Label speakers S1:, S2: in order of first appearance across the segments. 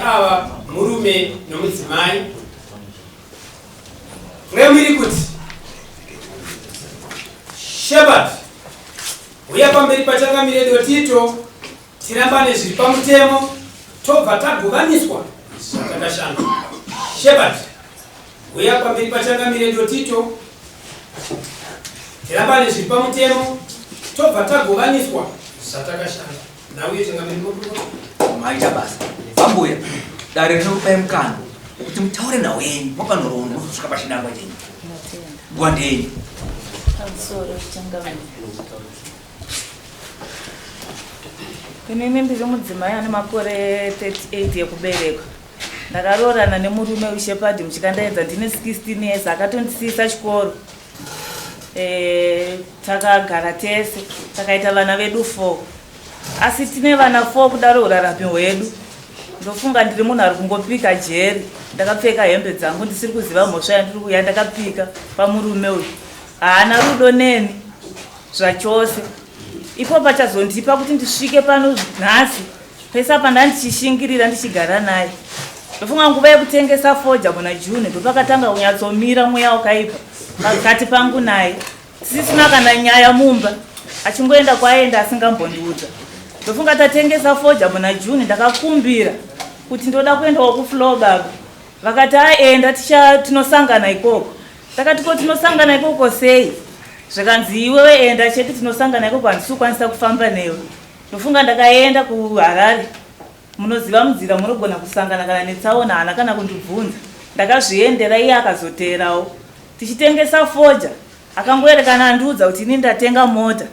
S1: ava murume nomudzimai. Mwemiri kuti Shepherd uya pamberi pachangamire Dotito tirambane zviri pamutemo tobva taguvaniswa zvatakashanda. Shepherd uya pamberi pachangamire Dotito tirambane zviri pamutemo tobva taguvaniswa zvatakashanda. Nauye changamire mukuru
S2: maita basa vambuya dare rinokupai mukana kuti mutaure nawenyu mwapanorona kusvika pachinangwa chenyu ngwandenyu.
S3: Inini ndiri mudzimai ane makore 38 ekuberekwa. Ndakaroorana nemurume uShepherd muchikandaedza ndine 16 years akatondisiisa chikoro. Takagara tese takaita vana vedu 4. Asi tine vana 4 kudaro urarami hwedu. Ndofunga ndiri munhu ari kungopika jeri. Ndakapfeka hembe dzangu ndisiri kuziva mhosva yandiri kuya ndakapika pamurume uyu. Haana rudo neni zvachose. Ipo pachazondipa kuti ndisvike pano nhasi pese apa ndandichishingirira ndichigara naye. Ndofunga nguva yekutengesa foja muna June ndopakatanga kunyatsomira mweya wakaipa pakati pangu naye. Tisisina kana nyaya mumba achingoenda kwaenda asingambondiudza. Ndofunga tatengesa foja muna June ndakakumbira kuti ndoda kuendawo kufloor baba. Vakati aenda tinosangana ikoko. Takati ko tinosangana ikoko sei? Zvakanzi iwewe enda chete tinosangana ikoko handisi kukwanisa kufamba newe. Ndofunga ndakaenda kuHarare. Munoziva munzira munogona kusangana kana netsaona hana kana kundibvunza. Ndakazviendera iye akazoteerawo. Tichitengesa foja akangoerekana andiudza kuti ini ndatenga mota.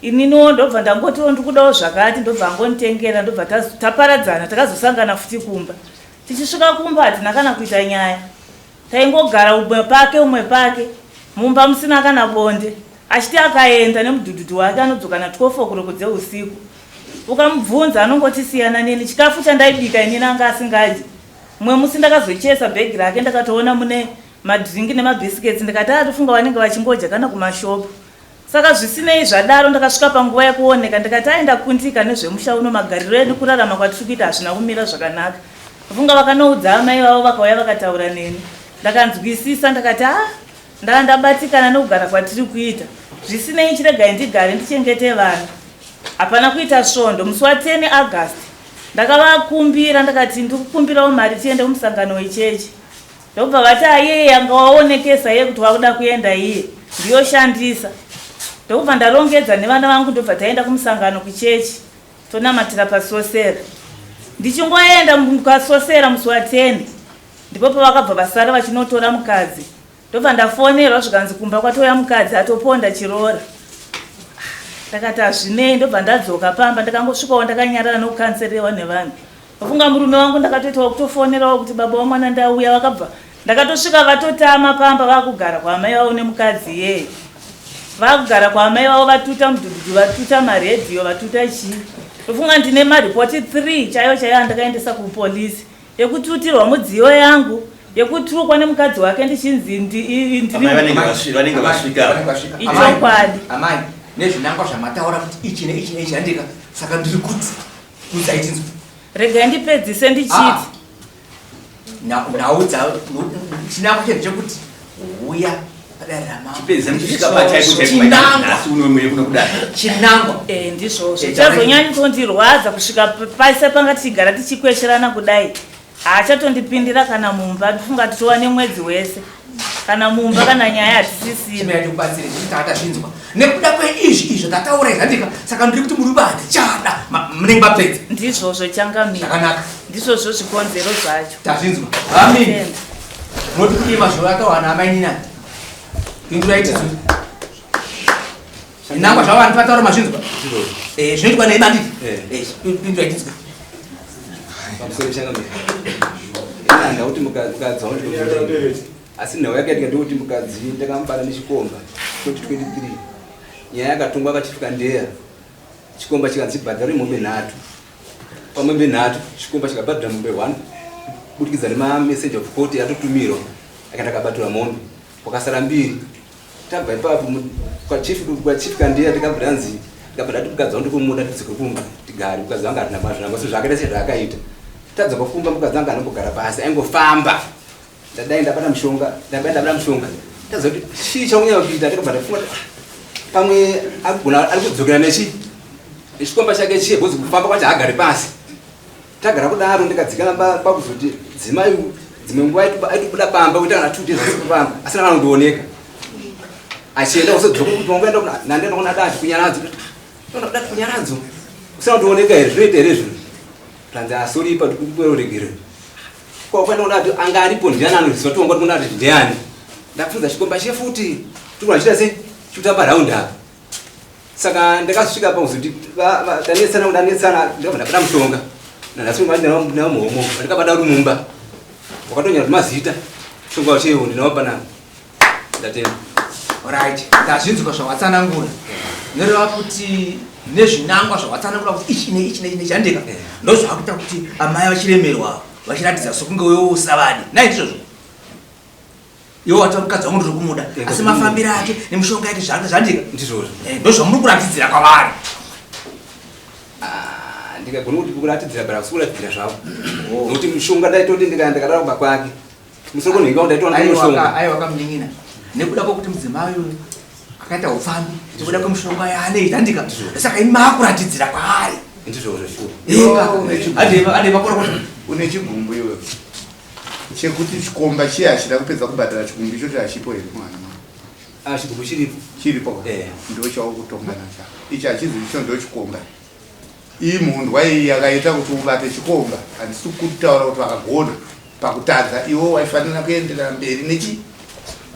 S3: Ininiwo ndobva ndangotiwo ndikudawo zvakati ndobva angonitengera ndobva taparadzana takazosangana futi kumba. Tichisvika kumba hatina kana kuita nyaya. Taingogara umwe pake mumba musina kana bonde. Achiti akaenda nemudhudhudhu wake anodzoka na 12 o'clock dzeusiku. Ukamubvunza anongotisiyana neni chikafu chandaibika inini anga asingadyi. Mwe musi ndakazochesa bhegi rake ndakatoona mune madringi nemabhisiketsi ndikati atofunga vanenge vachingodya kana kumashopu. Saka zvisinei zvadaro ndakasvika panguva yekuoneka ndikati aenda kundika nezvemusha uno magariro edu kurarama kwatiri kuita hazvina kumira zvakanaka. Vafunga vakanoudza amai vavo vakauya vakataura neni. Ndakanzwisisa ndakati ndabatikana nekugara kwatiri kuita. Zvisinei chiregai ndigare ndichengete vana. Hapana kuita svondo. Musi wa10 August ndakavakumbira ndakati ndikukumbirawo mari tiende kumusangano wechechi. Ndobva vati ayeye anga waonekesa iye kuti wakuda kuenda iye ndiyoshandisa. Ndobva ndarongedza nevana vangu ndobva taenda kumusangano kuchechi tonamatira pasosera. Ndichingoenda mukasosera musi wa10 ndipo pavakabva vasara vachinotora mukadzi. Ndobva ndafonerwa zvikanzi kumba kwatoya mukadzi atoponda chirora. Ndakati hazvinei ndobva ndadzoka pamba ndakangosvikawo ndakanyarara nokukanserewa nevanhu. Ndofunga murume wangu ndakatoitawo kutofonerawo kuti baba wamwana ndauya vakabva. Ndakatosvika vatotama pamba vakugara kwaamai vavo nemukadzi iyeye. Vakugara kwaamai vavo vatuta mudhudhudhu vatuta maredhiyo vatuta chii. Ndofunga ndine maripoti 3 chaiyo andakaendesa kupolisi. Yekututirwa mudziyo yangu. Yekuturukwa nemukadzi wake ndichinzi
S2: vanenge vasvika
S3: ichokwadi.
S2: Amai nezvinangwa zvamataura kuti ichi neichi handika saka ndiri kuti kusaiti
S3: regai ndipedzise ndichiti
S2: naudza chinangwa chenhu chekuti uya chinangwa
S3: ndizvozvo chazonyanyi tondirwadza kusvika paise panga tichigara tichikwesherana kudai. Haachatondipindira kana mumba ndifunga titowane mwedzi wese. Kana mumba kana nyaya hatisisina.
S2: Chimekubatsira kuti atazvinzwa. Nekuda kweizvi ndataura izandika saka ndiri kuti muri bati chada munenge mapedza.
S3: Ndizvozvo changamira.
S2: Zvakanaka.
S3: Ndizvozvo zvikonzero zvacho.
S2: Tazvinzwa. Amen. Noti kuti mazvoro akawana amaini nani. Pindura iti zuri. Nangwa zvavanhu vataura mazvinzwa. Zvinoitwa neimanditi. Pindura iti zuri.
S4: Ndauti mukadzi wangu asi nawo yakaita kuti mukadzi ndakamubara nechikomba 2023 nyaya yakatungwa akachifika ndeya chikomba chikanzi bhadhara mombe 3 pamombe 3 chikomba chikabhadhara mombe 1 budikidza nemamessage of court yatotumirwa akati akabatura mombe kwakasara 2 tabva ipapo kwachifika ndeya tikabva nzi ndikabva ndati mukadzi wangu ndikumuda tidzike kumba tigare mukadzi wangu hatina mazvinangwa sezvaakaita sezvaakaita tadza kufumba mukadzi anga anombogara pasi aingofamba ndadai ndabata mushonga tadza kuti chii chakunyanya kuita takabva tafunga pamwe ari kudzokera nechikomba chake chiye bhozi kufamba kwacho haagari pasi tagara kudaro ndikadzikana pakuzoti dzimai dzimwe nguva aitobuda pamba kuita kana 2 days asipamba asina kana kundooneka achienda kusodzoka kuti wangoenda nandenda kuna dati kunyaradzo dati kunyaradzo usina kundooneka here zvinoita here zvinhu tanzi asoripa tikuregerera kwakuenda kudati anga aripo ndiani anoziva tiwanga tikuna kuti ndiani ndapfudza chikomba chefuti tikuna chita sei chikutamba raundi apa saka ndakasvika pakuzoti danetsana ndikabva ndapata mushonga nandasungainamuhomo ndikabada rumumba wakatonyera kuti mazita mushonga wachewo ndinawo panapa ndatenda.
S2: Alright, ndazvinzwa zvawatsanangura noreva kuti nezvinangwa zvawatsanangura kuti ichi chandika ndozvakuita kuti amai vachiremerwa vachiratidza sokunge wewo usavadi naizvozvo iwo wata mukadzi wangu ndiri kumuda asi mafambiro ake nemushonga yake zvandika
S4: ndizvozvo
S2: ndozvamuri kuratidzira kwavari.
S4: ndikagona kuti kuratidzira bara kusikuratidzira zvavo nokuti mushonga ndaitoti ndikadara kuba kwake musoro konhinga ndaitoona mushonga
S2: aiwa kamunin'ina nekuda kwokuti mudzimai uyu akaita upfambi nekuda kwemushonga yaanoita ndika saka imi maakuratidzira kwaari
S4: ndizvozvo
S2: adeva kora kuti
S5: une chigumbu iwe chekuti chikomba chiye hachida kupedza kubhadhara chigumbu icho hachipo here mwana
S4: chigumbu chiripo
S5: ndo chakutonga nacho ichi hachizvi icho ndo chikomba iyi mhundwa iyi yakaita kuti ubate chikomba handisi kutaura kuti vakagona pakutadza iwo waifanira kuenderera mberi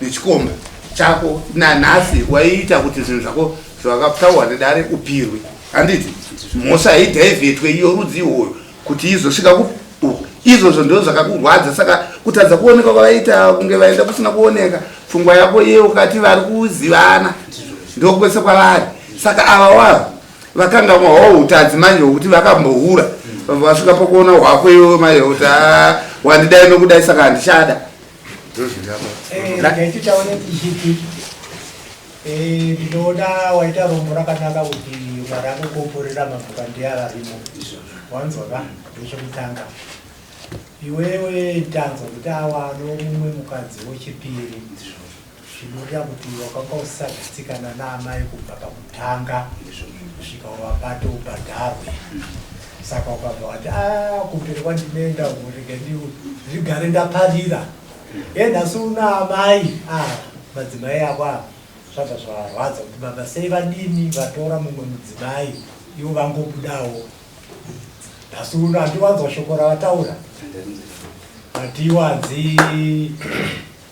S5: nechikomba chako nanhasi waiita kuti zvinhu zvako zvakataurwa nedare upirwe handiti mhosva haidhaivhetwe iyo rudzi ihoyo kuti izosvika izvozvo ndo zvakakurwadza saka kutadza kuoneka kwavaita kunge vaenda kusina kuoneka pfungwa yako iye ukati vari kuzivana ndokwese kwavari saka ava wavo vakanga mahwawo utadzi manje wokuti vakambohura vasvika pakuona hwako iwe manje kuti wandidai nokudai saka handichada
S6: ndinoona waita rombo rakanaka kuti mwari akukomborera mabhuka ndiararimo wanzwaka ndechekutanga iwewe tanzwa kuti awano mumwe mukadzi wechipiri zvinoda kuti wakanga usagutsikana naamai kubva pakutanga kusvika wabata ubhadharwe saka ukabva wati kumberi kwandinoenda urege ndigare ndaparira enhasi una amai madzimai ako zvabva zvarwadza kuti baba sei vadini vatora mumwe mudzimai ivo vangobudawo nhasi uno handiwanzwa shoko ravataura hatiwanzi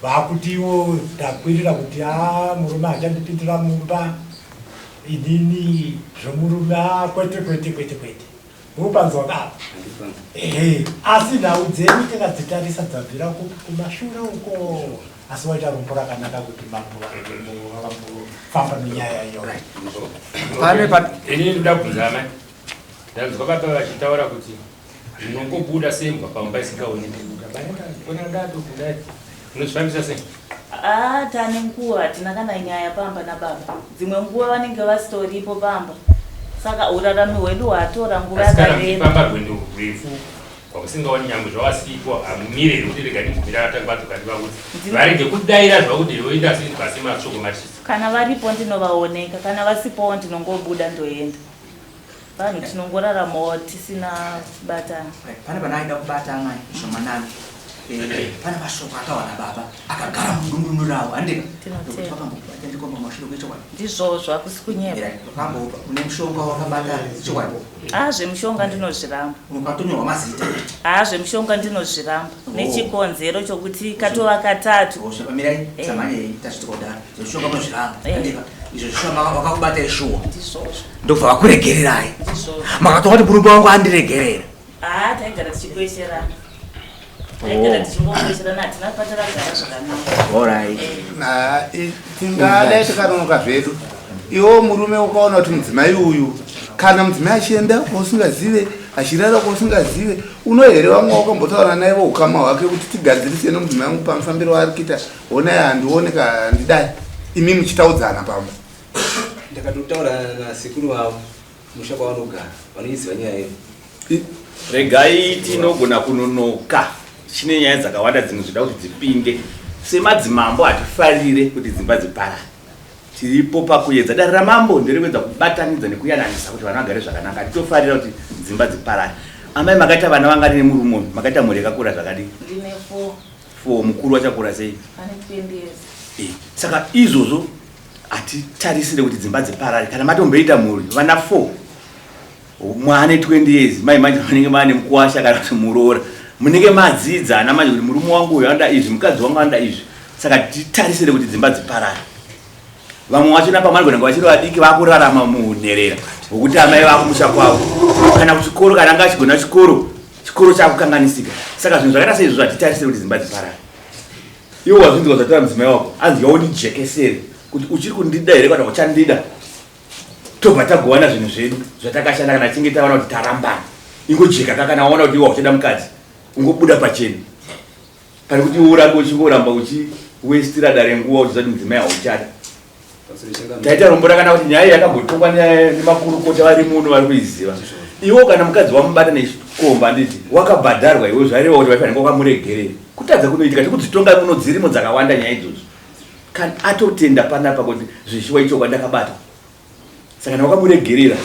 S6: vakutiwo takwirira kuti murume achandipindira mumba inini zvomurume kwete mupanzwa kapa asi nhau dzenyu tingadzitarisa dzabvira kumashura uko asi waita rombo rakanaka kuti vakambofamba nenyaya iyo.
S1: Ini ndoda kubvunza amai ndanzwa baba vachitaura kuti munongobuda sembwa pamba isingaoneki unozvifambisa sei?
S3: Tane nguva tina kana nyaya pamba nababa dzimwe nguva vanenge vasitoripo pamba saka urarami hwedu hwatora nguva yakareba
S1: pamba rwendo rwefu kwakusingaoni nyangwe zvawasipo hamumireri kuti rega ndimira vatanga vatokati vakuti varege kudaira zvakuti voita pasi masvoko machisa
S3: kana varipo ndinovaoneka kana vasipowo ndinongobuda ndoenda vanhu tinongoraramawo tisina kubatana.
S2: pane panaida kubata amai shomanani pane mashoko akawana baba akagara mudundu ravo handika vakamboatendikomba mashoko echokwadi
S3: ndizvozvo hakusi kunyepa
S2: vakambopa une mushonga wakabata chokwadi
S3: zvemushonga ndinozviramba
S2: ukatonyorwa mazita
S3: zvemushonga ndinozviramba nechikonzero chokuti katova katatu
S2: pamirai samanye tachitokodara zvemushonga munozviramba handika izvo zvishonga wakakubata ishuwa ndobva vakuregererai makatonga kuti murume wangu andiregerera
S3: taigara tichikwesherana
S5: tingadai tikanonoka zvedu iwo murume ukaona kuti mudzimai uyu kana mudzimai achienda kwausingazive achirara kwausingazive unohere vamwe wakambotaura naivo ukama hwake kuti tigadzirise nomudzimai wangu pamufambiro waari kuita onai handioneka handidai imi muchitaudzana pamba
S4: ndakatotaura nasekuru wavo musha kwavanogara vanoiziva nyaya yedu
S7: regai tinogona kunonoka chine nyaya dzakawanda dzimwe zvida kuti dzipinde semadzimambo hatifarire kuti dzimba dziparare tiripo pakuedza dare ramambo nderekuedza kubatanidza nekuyananisa kuti vana vagare zvakanaka hatitofarira kuti dzimba dziparare amai makaita vana vangani nemurumomi makaita mhuri yakakura zvakadii
S3: ndine
S7: 4 mukuru wachakura sei
S3: ane 20 years
S7: saka izvozvo hatitarisire kuti dzimba dziparare kana matomboita mhuri vana 4 mwane 20 years mai manje vanenge vane mukuwasha kana kuti muroora munenge madzidza ana manje kuti murume wangu uyu anda izvi mukadzi wangu anda izvi saka titarisire kuti dzimba dziparare vamwe vachona pamwana kunenge vachiri vadiki vakurarama munherera hwekuti amai vakumusha kwavo kana kuchikoro kana anga achigona chikoro chakukanganisika saka zvinhu zvakaita seizvo zvatitarisire kuti dzimba dziparare iwo wazvinzwa zvataura mudzimai wako anzi yaunijekesere kuti uchiri kundida here kana uchandida tobva tagowana zvinhu zvedu zvatakashanda kana tinge taona kuti tarambana ingojeka kana waona kuti iwa uchada mukadzi ungobuda pachena pane kuti urambe uchingoramba uchiwestira dare nguva uchiziva kuti mudzimai hauchada taita rombo rakana kuti nyaya yakambotongwa nemakurukota vari muno vari kuiziva iwo kana mukadzi wamubata nechikomba nditi wakabhadharwa iwe zvareva kuti vaifanira wakamuregerera kutadza kunoitika tikudzitonga muno dzirimo dzakawanda nyaya idzodzo kana atotenda panapa kuti zvishiwa ichoka ndakabata saka wakamuregerera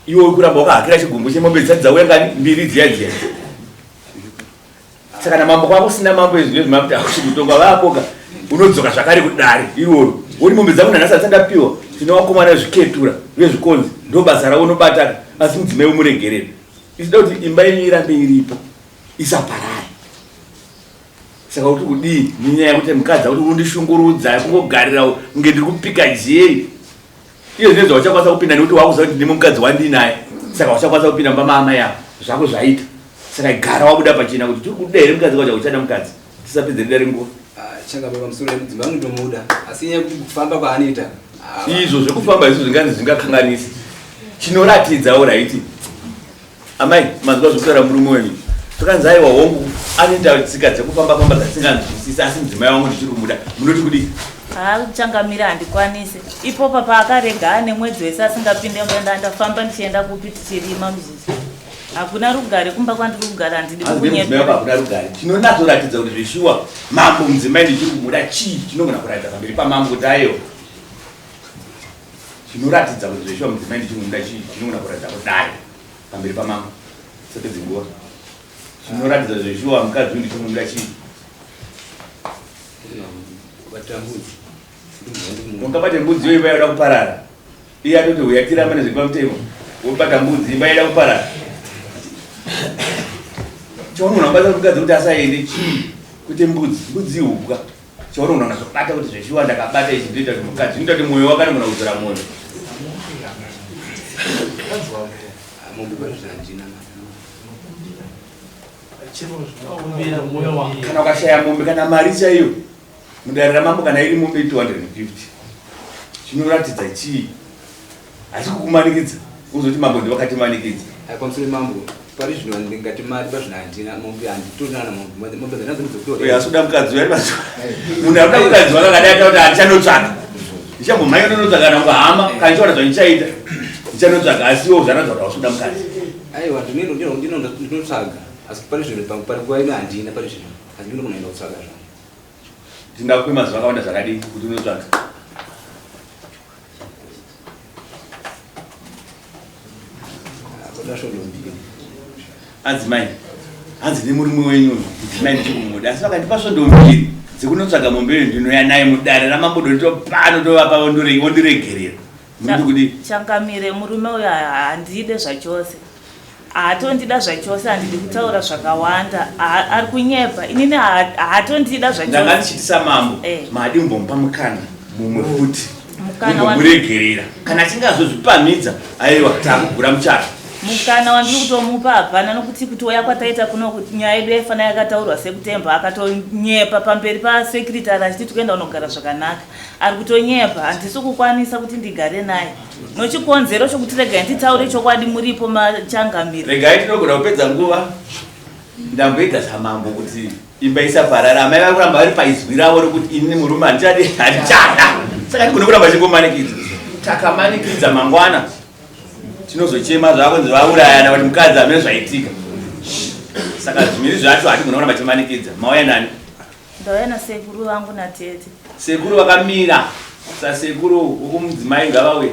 S7: iwe kuramba wakahakira chigumbu chemombe dzisati dzauya ngani 2 dziya saka namambo kwako sina mambo izvi zvima kuti akuchikutonga vapoka unodzoka zvakare kudare iroro woni mombe dzangu nanhasi hadzisandapiwa tinovakomana zviketura vezvikonzi ndo basa ravo unobata asi mudzimai umuregerera isida kuti imba yenyu irambe iripo isaparare saka kuti kudii nenyaya yekuti mukadzi kuti undishungurudza kungogarira kunge ndiri kupika jeri iyo zvinezva wachakwanisa kupinda nekuti wakuziva kuti ndime mukadzi wandinaye saka wachakwanisa kupinda mumba maamai avo zvako zvaita saka gara wabuda pachena kuti tiri kuda here mukadzi wacha uchada mukadzi tisapedze dare nguva
S4: changa pamusoro mudzimba wangu ndomuda asi nyaya yekuti kufamba kwaanoita
S7: izvo zvekufamba izvo zvinganzi zvingakanganisi chinoratidzawo raiti amai mazuva zvekutaura murume wenyu tokanzi aiwa hongu anoita tsika dzekufamba dzatinganzwisisi asi mudzimai wangu ndichiri kumuda munoti kudii
S3: changamira handikwanisi ipopa paakarega ane mwedzi wese asingapinde menda ndafamba ndichienda kupi tichirima muzhizi hakuna rugare kumba kwandiri kugara handidi
S7: hakuna rugare chinonatsoratidza kuti zvishuwa mambo mudzimai ndichiri kumuda chii chinogona kuratidza pamberi pamambo kuti aiwa chinoratidza kuti zvishuwa mudzimai ndichiri kumuda chii chinogona kuratidza kuti dai pamberi pamambo sepedzi nguva chinoratidza zvishuwa mukadzi uyu ndichiri kumuda chii ungabate mbudzi iyo imba yoda kuparara iye atoti uyatiramba nezvepamutemo wobata mbudzi imba yoda kuparara chaona unabata mukadzi kuti asaende chii kuti mbudzi ihubwa chaona unaona zvobata kuti zveshiwa ndakabata ichi ndoita kuti mukadzi inoita kuti mwoyo wakanogona kudzora mwoyo kana ukashaya mombe kana mari chaiyo mudare ramambo kana iri mombe 250 chinoratidza chii hasi kukumanikidza uzoti mambo ndivakatimanikidza
S4: pamusoro mambo pari zvino ndingati mari pazvino handina mombe handitonana mombe dzanazinozotora
S7: asuda mukadzi uya munhu akuda mukadzi wakakadai ata kuti handichanotsvaka ndichambomhanya nonotsvaka nangu hama kana ndichaona zvandichaita ndichanotsvaka asi iwo zvanoza kuti wasuda mukadzi
S4: aiwa ndinotsvaga asi pari zvino pari nguva ino handina pari zvino asi ndinokunaenda kutsvaga zvavo
S7: tindakupe mazuva akawanda zvakadii kuti unotsvaga adzimai hanzi nemurume wenyu mudzimai ndichikumuda asi vakandipa svondo mbiri dzekunotsvaga mombe ndinoya naye mudare ramambo ndotopano tovapa vondiregerera munoti kudi
S3: changamire murume uyo handide zvachose haatondida zvachose handidi kutaura zvakawanda ari kunyepa inini haatondida zvachose
S7: ndanga ndichitisa mambo madi mumbomupa mukana mumwe futi mumbomuregerera kana achingazozvipamidza aiwa takugura muchato
S3: mukana wandiri kutomupa hapana nokuti kuti oya kwataita kuno kuti nyaya yedu yaifana yakataurwa sekutemba akatonyepa pamberi pasekiritari achiti tikuenda unogara zvakanaka ari kutonyepa handisi kukwanisa kuti ndigare naye nochikonzero chokuti regai nditaure chokwadi muripo machangamiri
S7: regai tinogona kupedza nguva ndamboita samambo kuti imba isaparara amai vakuramba vari paizwi ravo rokuti ini murume handichada saka ndigone kuramba chingomanikidza takamanikidza mangwana tinozochema zvako vaurayana kuti mukadzi amene zvaitika saka zvimiri zvacho hatigona kuramba timanikidza. Mauya nani?
S3: Ndauya nasekuru vangu natete.
S7: Sekuru vakamira. Sasekuru ukumudzimai ngavawe.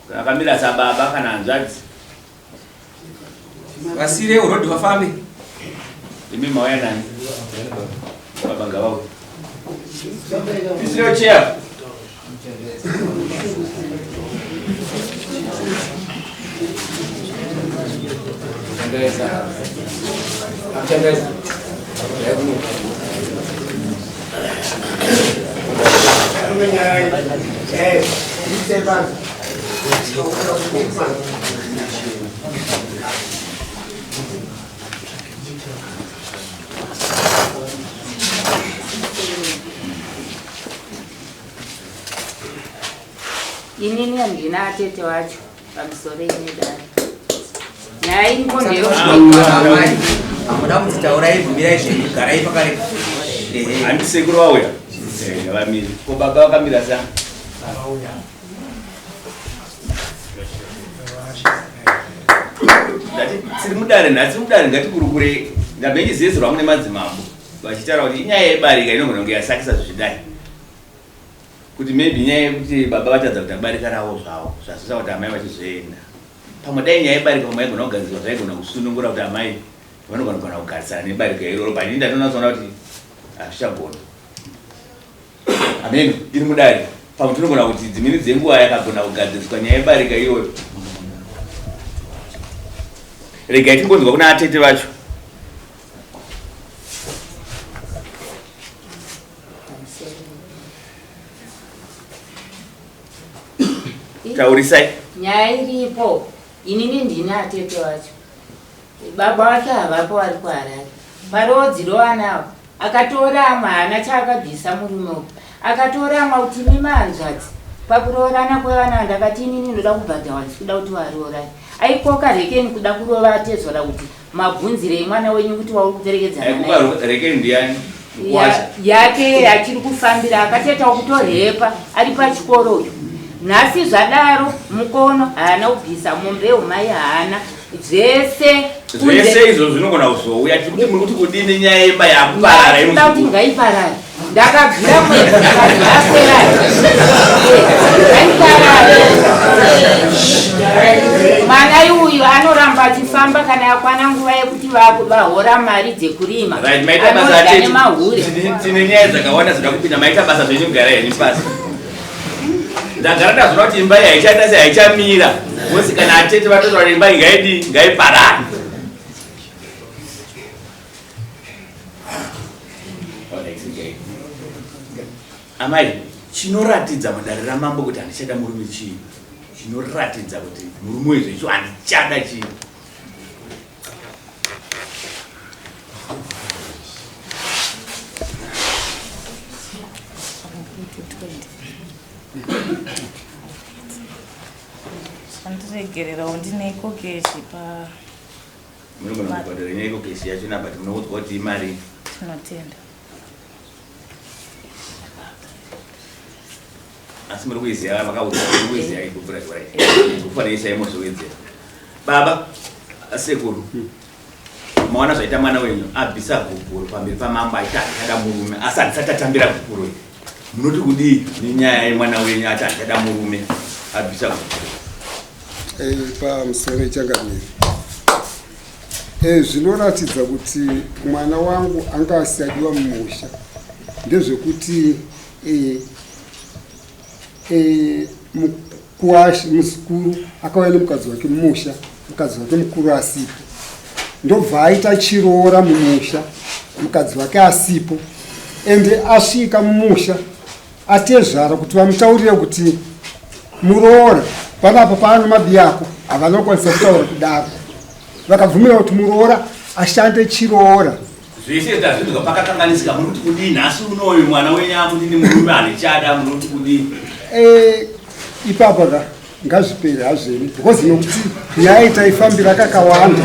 S7: Vakamira sababa kana hanzvadzi.
S2: Vasire urodi vafambe.
S7: Imi mauya nani? Baba ngavawe. Isiro chair.
S8: Inini handina atete wacho pamusoro inedari. Nyaya iriko ndero
S2: amuda kutitaurai bvumirai zvenyu garai pakareka.
S7: Handi sekuru wauya. Ngavamiri. Ko baba vakamira sa. Tiri mudare nhasi mudare ngatikurukure ndabhengi zezerwa mune madzimambo vachitaura kuti inyaya yebarika inogona kunge yasakisa zvidai kuti maybe nyaya yekuti baba vatadza kuti abarika ravo zvavo zvasisa kuti amai vachizoenda pamwe dai nyaya yebarika pamwe yaigona kugadzirwa zvaigona kusunungura kuti amai vanogona kugarisana nebarika iroro pani ndatonazoona kuti hazvichagona amen iri mudare pamwe tinogona kuti dzimweni dzenguva yakagona kugadziriswa nyaya yebarika iyoyo. Regai timbonzwa kuna atete vacho. Taurisai.
S8: Nyaya iripo. Inini ndina atete wacho. Baba wake havapo vari kuHarare. Parodzi rovanawo akatora mwana chaakabvisa murume uyu. Akatora kuti mima hanzvadzi. Pakuroorana kwevana ndakati inini ndoda kubhadhawa ndikuda kuti varoorane. Aikoka rekeni kuda kurova atezvora kuti mabvunzire mwana wenyu kuti wauri kuperekedzana naye.
S7: Aikoka rekeni ndiani?
S8: Yake achiri kufambira akatetawo kutorepa ari pachikoro. Nhasi zvadaro mukono haana kubvisa mombe umai haana zvese
S7: izvo zvinogona kuzouya tikuti muri kuti kudini nyaya yemba yakuparara
S8: inoda kuti ngaiparare. Ndakabvira mwedzi aswerayo ngaiparare. Mwana uyu anoramba achifamba kana yakwana nguva yekuti vahora mari dzekurima anoda nemahure.
S7: Tine nyaya dzakawanda zvoda kupinda maita basa zvenyu gara henyu pasi. Ndagara ndazvona kuti imba iyi haichaita sehaichamira mosi kana atete vatotaura imba iyi ngaidi ngaiparare. Amai, chinoratidza mudare ramambo kuti handichada murume chii? Chinoratidza kuti murume izvo icho handichada chii?
S3: Ndiregererawo ndineiko keshi pa
S7: munogona kubhadhara neiko keshi yacho nabati munoudzwa kuti imari
S3: tinotenda.
S7: asi muri kuiziva makaudzwa muri kuiziva ikupfura chwai kufanira isai mozowedzera. Baba sekuru maona zvaita mwana wenyu abvisa guguru pamberi pamambo aiti handichada murume asi handisati atambira guguru. Munoti kudii nenyaya yemwana wenyu ati handichada murume abvisa guguru?
S9: Pamusoro changamiri zvinoratidza kuti mwana wangu anga asadiwa mumusha ndezvekuti mukuwashi musikuru akauya nemukadzi wake mumusha, mukadzi wake mukuru asipo, ndobva aita chiroora mumusha mukadzi wake asipo, ende asvika mumusha atezvara kuti vamutaurire kuti muroora panapa paano mabi ako havana kukwanisa kutaura kudaro, vakabvumira kuti muroora ashande chiroora.
S7: Zvese zvazvinzwa pakakanganisika. Munoti kudii nhasi unoyu mwana wenyu amudini murume handichada munoti kudii?
S9: Ipapa ngazvipere hazveni because nokuti nyaya itaifambira kakawanda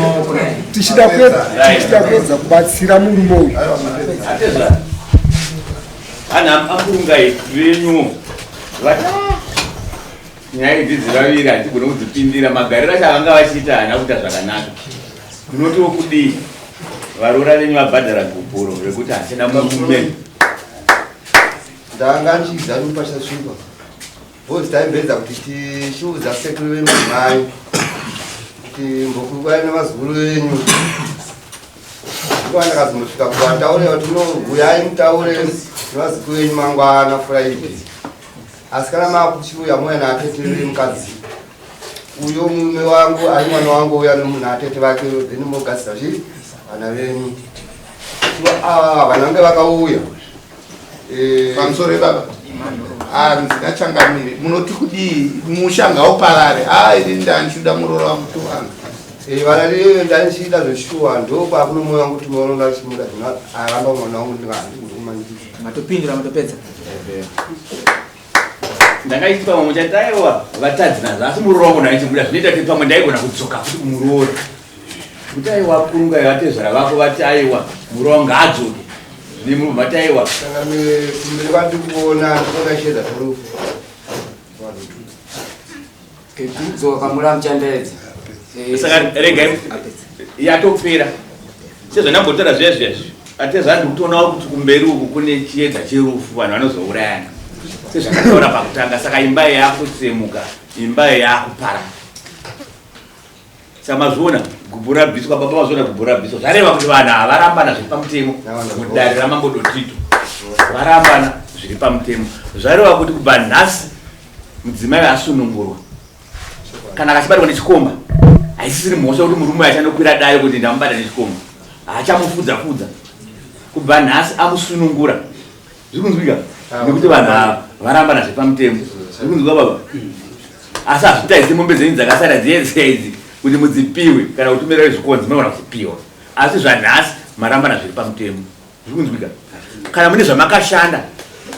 S9: tichida kuedza kubatsira murume uyu.
S7: Atezva ana akurungai venyu vati nyaya idzi dzivaviri hatigona kudzipindira magariro acho avanga vachiita haana kuita zvakanaka. Munotiwo kudii? Varora venyu vabhadhara gupuro rekuti hatina murume.
S10: Ndanga nchiza nupasha shuba. Both time beza kuti tishuza sekuru vemudzimai. Kuti mbokukwaya nemazukuru enyu. Ndikwana kazimosvika kuvataure kuti uyai mutaure nevazukuru venyu mangwana Friday. Asi kana makuchiuya mouya naateterere mukadzi. Uyo mume wangu ari mwana wangu uya nemunhu atete vake then mogasira zvii vana venyu. Vanange vakauya.
S5: Pamusoro baba. Ndinachangamire. Munoti kudii musha ngauparare. Ini ndanchuda muroro wamutu wangu.
S10: Vana liyo ndanchida zveshuwa ndo pakuno moyo wangu kuti maononga chimuda zvino aramba mwana wangu ndingakumanyikiza.
S2: Matopindura matopedza.
S7: Ndakaiti pamwe muchataiwa vatadzi nazvo asi muroro wangu ndaichibuda zvinoita kuti pamwe ndaigona kudzoka futi kumuroora. Kuti aiwa kurunga vatezvara vako vati aiwa muroro wangu ngaadzoke. Nimuru mataiwa.
S10: Changamire kumberi kwandi kuona ndikona shedza torufu.
S2: Kudzoka kamura muchandaedza.
S7: Saka rega yatopera. Sezvo ndambotora zvezvezvi. Atezva ndikutoona kuti kumberi uku kune chiedza cherufu vanhu vanozourayana. Sezvakataura pakutanga saka imba yakutsemuka, imba yakupara. Samazvona gubura bhiso baba mazvona gubura bhiso. Zvareva kuti vanhu avarambana zviri pamutemo. Mudare ramambodotito. Varambana zviri pamutemo. Zvareva kuti kubva nhasi mudzimai asunungurwa. Kana akachibatwa nechikomba haisisiri mhosva kuti murume achanokwira dayo kuti ndamubata nechikomba. Haachamufudza fudza. Kubva nhasi amusunungura. Zviri kunzwika nekuti vanhu varambana zviri pamutemo. Zviri kunzwika baba. Asi hazvitaisi mombe dzenyu dzakasara dzese idzi kuti mudzipiwe kana kutumirira zvikonzi munogona kudzipiwa. Asi zvanhasi marambana zviri pamutemo. Zviri kunzwika. Kana mune zvamakashanda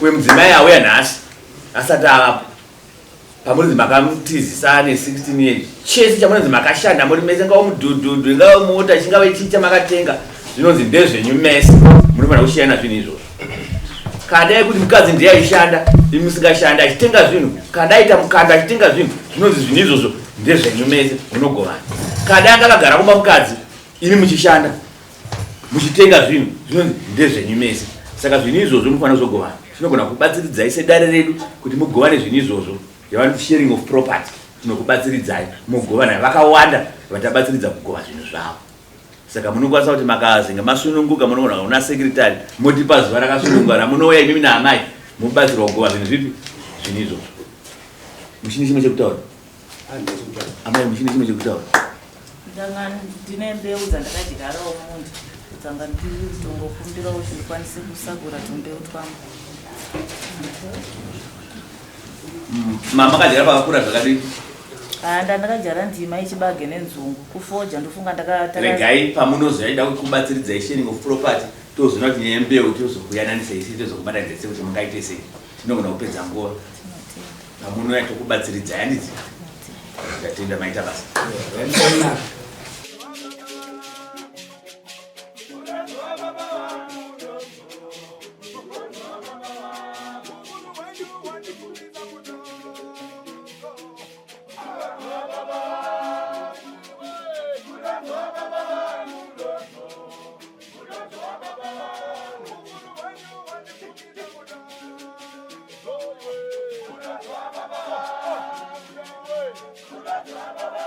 S7: uye mudzimai auya nhasi asati avapo pamunonzi makamutizisa ne16 years chese chamunonzi makashanda muri mese ngava mudhudhudhu ingava mota chingava chii chamakatenga zvinonzi ndezvenyu mese munofanira kushiyana zvinhu izvozvo. Kana dai kuti mukadzi ndiye aishanda imi musingashanda achitenga zvinhu kana daita mukanda achitenga zvinhu zvinonzi zvinhu izvozvo ndezvenyu mese munogovana. Kana dai akagara kumba mukadzi imi muchishanda muchitenga zvinhu zvinonzi ndezvenyu mese. Saka zvinhu izvozvo munofanira kuzogovana. Zvinogona kubatsiridzai sedare redu kuti mugovane zvinhu izvozvo. Yavanoti sharing of property tinokubatsiridzai mugovana vakawanda vatabatsiridza kugova zvinhu zvavo. Saka munokwanisa kuti makazinga masununguka munogona una secretary moti pazuva rakasununguka ramunouya imimi naamai mubatsirwa kugova zvinhu zvipi zvinhu izvozvo. Muchini chimwe chekutaura amai muchini chimwe chekutaura
S3: ndanga ndine mbeu dzandakadyarawo mundi dzanga ndizongokumbirawo kuti ndikwanise kusagura tumbeu twangu.
S7: Mama kadyara pakakura zvakadini?
S3: Ndakajara ndima ichibage nenzungu kufoja ndofunga
S7: regai pamunozoida kuti kubatsiridzai sharing of property tozoona kuti nyembeu tozokuyananisa isi tozokubatanidza kuti mungaite sei. Tinogona kupedza nguva pamunouya tokubatsiridzai handiti ndatenda maita basa.
S11: Baba.